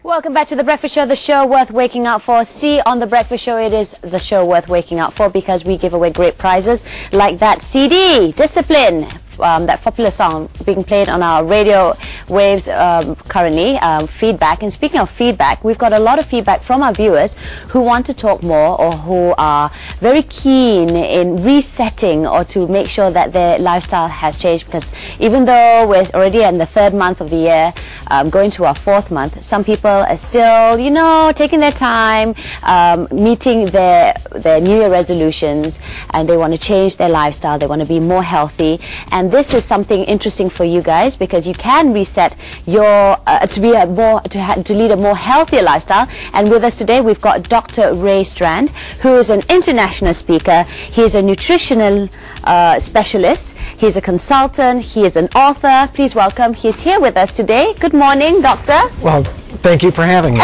Welcome back to The Breakfast Show, the show worth waking up for. See, on The Breakfast Show, it is the show worth waking up for because we give away great prizes like that CD, Discipline, that popular song being played on our radio waves currently, feedback. And speaking of feedback, we've got a lot of feedback from our viewers who want to talk more or who are very keen in resetting or to make sure that their lifestyle has changed, because even though we're already in the third month of the year, going to our fourth month, some people are still, you know, taking their time, meeting their New Year resolutions, and they want to change their lifestyle, they want to be more healthy. And this is something interesting for you guys because you can reset your to lead a more healthier lifestyle. And with us today we've got Dr. Ray Strand, who is an international speaker. He is a nutritional specialist. He's a consultant. He is an author. Please welcome. He's here with us today. Good morning, Doctor. Well, thank you for having me.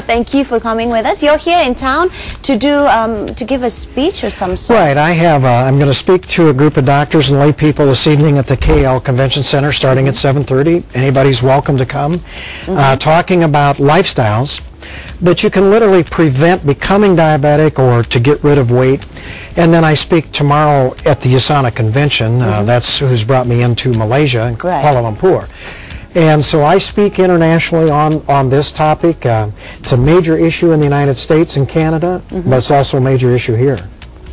Thank you for coming with us. You're here in town to do to give a speech or some sort. Right. I have. I'm going to speak to a group of doctors and lay people this evening at the KL Convention Center, starting at 7:30. Anybody's welcome to come. Talking about lifestyles that you can literally prevent becoming diabetic or to get rid of weight. And then I speak tomorrow at the USANA Convention. That's who's brought me into Malaysia and Kuala Lumpur. And so I speak internationally on this topic. It's a major issue in the United States and Canada, but it's also a major issue here.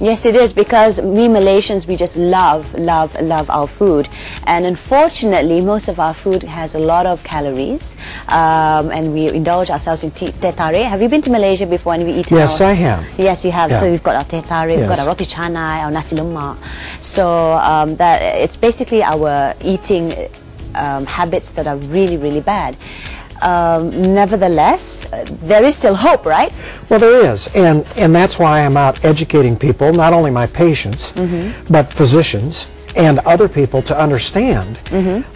Yes, it is, because we Malaysians, we just love our food. And unfortunately, most of our food has a lot of calories, and we indulge ourselves in teh tarik. Have you been to Malaysia before and we eat Yes, I have. Yes, you have. Yeah. So we've got our teh tarik, we've got our roti canai, our nasi lemak. So that it's basically our eating habits that are really bad. Nevertheless, there is still hope, right? Well, there is, and that's why I'm out educating people, not only my patients, but physicians and other people, to understand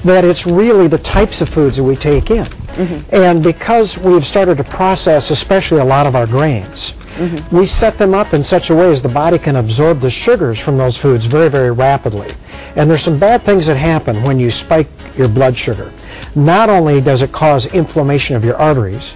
that it's really the types of foods that we take in. And because we've started to process, especially a lot of our grains, we set them up in such a way as the body can absorb the sugars from those foods very rapidly. And there's some bad things that happen when you spike your blood sugar. Not only does it cause inflammation of your arteries,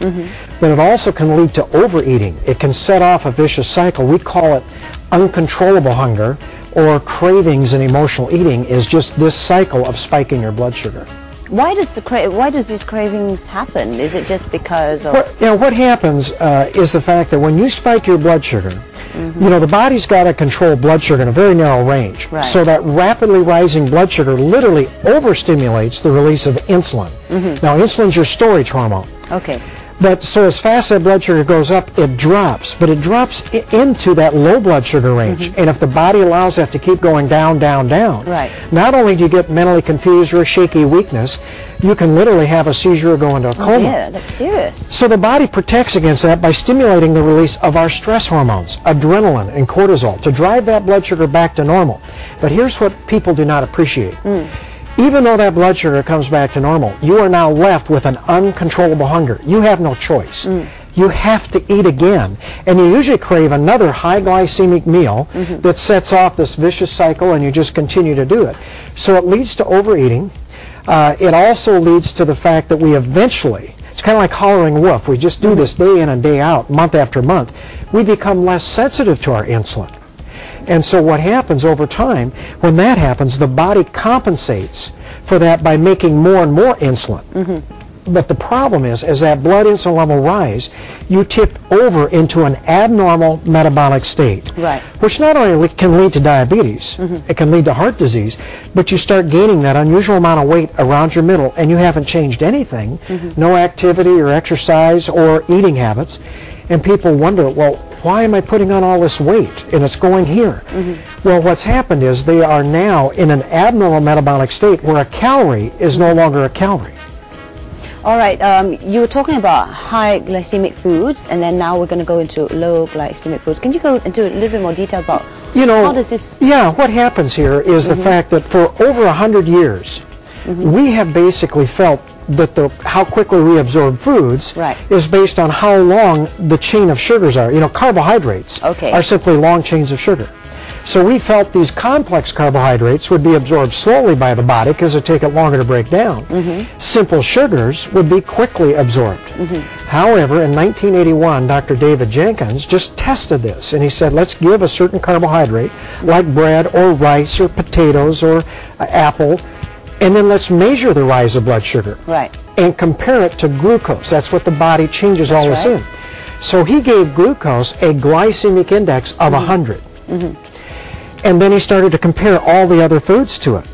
but it also can lead to overeating. It can set off a vicious cycle. We call it uncontrollable hunger, or cravings and emotional eating is just this cycle of spiking your blood sugar. Why does these cravings happen? Is it just because of... What happens is the fact that when you spike your blood sugar, you know, the body's got to control blood sugar in a very narrow range. Right. So that rapidly rising blood sugar literally overstimulates the release of insulin. Now, insulin's your storage hormone. Okay. But so as fast as that blood sugar goes up, it drops. But it drops into that low blood sugar range. And if the body allows that to keep going down, not only do you get mentally confused or a shaky weakness, you can literally have a seizure or go into a coma. Yeah, that's serious. So the body protects against that by stimulating the release of our stress hormones, adrenaline and cortisol, to drive that blood sugar back to normal. But here's what people do not appreciate. Even though that blood sugar comes back to normal, you are now left with an uncontrollable hunger. You have no choice. You have to eat again. And you usually crave another high glycemic meal that sets off this vicious cycle, and you just continue to do it. So it leads to overeating. It also leads to the fact that we eventually, it's kind of like hollering wolf, we just do this day in and day out, month after month, we become less sensitive to our insulin. And so what happens over time, when that happens, the body compensates for that by making more and more insulin. But the problem is, as that blood insulin level rise, you tip over into an abnormal metabolic state, which not only can lead to diabetes, it can lead to heart disease, but you start gaining that unusual amount of weight around your middle, and you haven't changed anything, no activity or exercise or eating habits, and people wonder, well, why am I putting on all this weight and it's going here? Well, what's happened is they are now in an abnormal metabolic state where a calorie is no longer a calorie. All right, you were talking about high glycemic foods, and then now we're going to go into low glycemic foods. Can you go into a little bit more detail about how does this... Yeah, what happens here is the fact that for over 100 years, we have basically felt that how quickly we absorb foods is based on how long the chain of sugars are. You know, carbohydrates are simply long chains of sugar. So we felt these complex carbohydrates would be absorbed slowly by the body because it take it longer to break down. Simple sugars would be quickly absorbed. However, in 1981, Dr. David Jenkins just tested this, and he said, let's give a certain carbohydrate, like bread or rice or potatoes or apple, and then let's measure the rise of blood sugar. Right. And compare it to glucose. That's what the body changes all this in. So he gave glucose a glycemic index of 100. And then he started to compare all the other foods to it.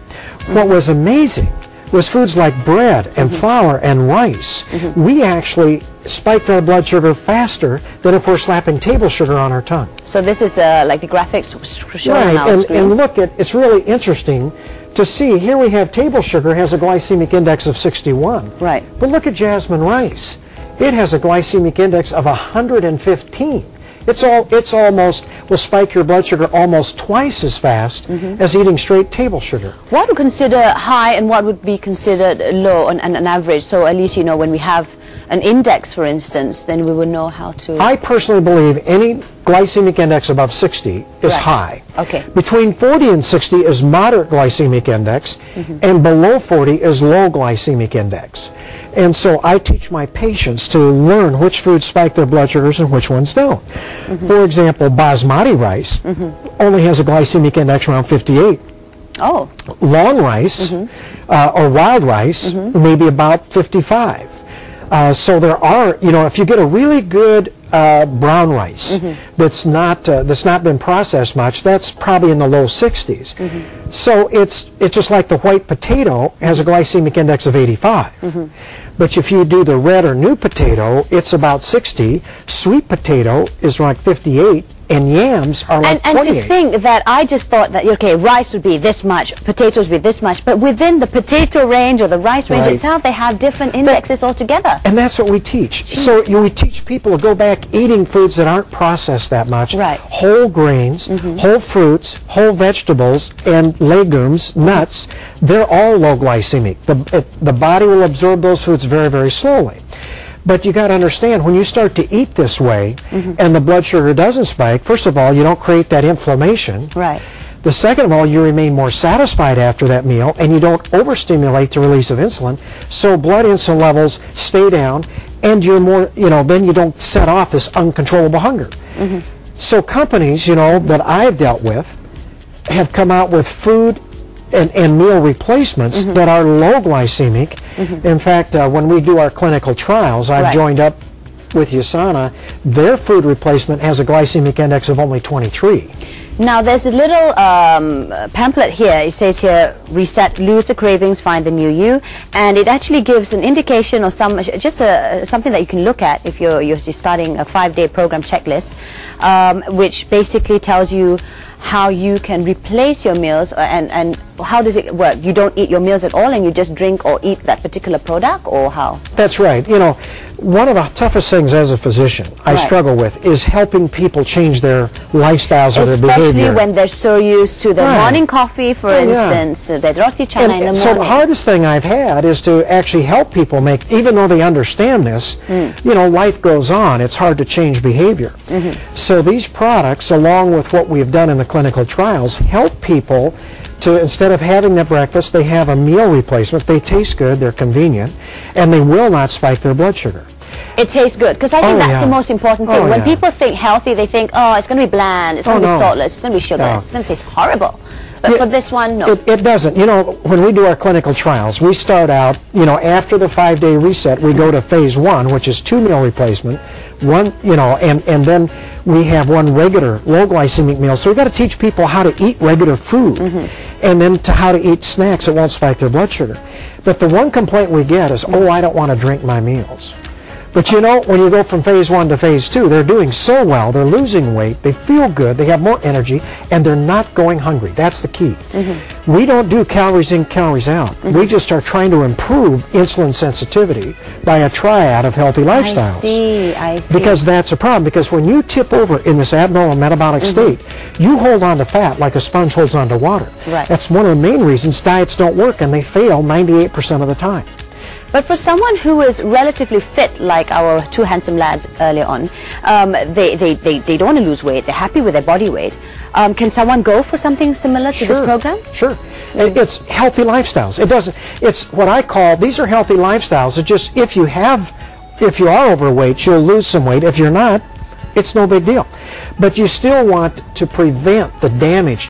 What was amazing was foods like bread and flour and rice. We actually spiked our blood sugar faster than if we're slapping table sugar on our tongue. So this is the like the graphics showing on our screen. And look, it's really interesting to see. Here we have table sugar has a glycemic index of 61. Right. But look at jasmine rice. It has a glycemic index of 115. It's almost will spike your blood sugar almost twice as fast as eating straight table sugar. What would consider high and what would be considered low on an average? So at least, you know, when we have an index, for instance, then we would know how to... I personally believe any glycemic index above 60 is high. Okay. Between 40 and 60 is moderate glycemic index, and below 40 is low glycemic index. And so I teach my patients to learn which foods spike their blood sugars and which ones don't. For example, basmati rice only has a glycemic index around 58. Oh. Long rice or wild rice maybe about 55. So there are, you know, if you get a really good brown rice that's not been processed much, that's probably in the low 60s. So it's just like the white potato has a glycemic index of 85. But if you do the red or new potato, it's about 60. Sweet potato is like 58. And yams are like 28. And to think that I just thought that, okay, rice would be this much, potatoes would be this much, but within the potato range or the rice range itself, they have different indexes altogether. And that's what we teach. Jeez. So we teach people to go back eating foods that aren't processed that much. Right. Whole grains, whole fruits, whole vegetables, and legumes, nuts, they're all low glycemic. The body will absorb those foods very, very slowly. But you got to understand, when you start to eat this way and the blood sugar doesn't spike, first of all, you don't create that inflammation. Right. The second of all, you remain more satisfied after that meal and you don't overstimulate the release of insulin. So blood insulin levels stay down and you're more, you know, then you don't set off this uncontrollable hunger. So companies, you know, that I've dealt with have come out with food and meal replacements that are low glycemic. In fact, when we do our clinical trials, I've joined up with USANA. Their food replacement has a glycemic index of only 23. Now there's a little pamphlet here. It says here, reset, lose the cravings, find the new you, and it actually gives an indication or something that you can look at if you're starting a 5-day program checklist, which basically tells you how you can replace your meals and how does it work? You don't eat your meals at all and you just drink or eat that particular product, or how? That's right. You know, one of the toughest things as a physician I struggle with is helping people change their lifestyles or their behavior. Especially when they're so used to the morning coffee, for instance, the roti chana in the morning. So the hardest thing I've had is to actually help people make, even though they understand this, you know, life goes on. It's hard to change behavior. So these products, along with what we've done in the clinical trials, help people to, instead of having their breakfast, they have a meal replacement. They taste good, they're convenient, and they will not spike their blood sugar. It tastes good, because I think that's the most important thing. When people think healthy, they think, oh, it's going to be bland, it's going to be saltless, it's going to be sugarless, it's going to taste horrible. But for this one, no. It doesn't. You know, when we do our clinical trials, we start out, you know, after the 5-day reset, we go to phase 1, which is 2 meal replacement, one, you know, and then we have one regular low glycemic meal. So we've got to teach people how to eat regular food and then to how to eat snacks that won't spike their blood sugar. But the one complaint we get is, oh, I don't want to drink my meals. But you know, when you go from phase 1 to phase 2, they're doing so well, they're losing weight, they feel good, they have more energy, and they're not going hungry. That's the key. We don't do calories in, calories out. We just are trying to improve insulin sensitivity by a triad of healthy lifestyles. I see. Because that's a problem, because when you tip over in this abnormal metabolic state, you hold on to fat like a sponge holds on to water. Right. That's one of the main reasons diets don't work and they fail 98% of the time. But for someone who is relatively fit, like our two handsome lads earlier on, they don't want to lose weight. They're happy with their body weight. Can someone go for something similar to this program? Sure. It's healthy lifestyles. It's what I call, these are healthy lifestyles. It's just if you are overweight, you'll lose some weight. If you're not, it's no big deal. But you still want to prevent the damage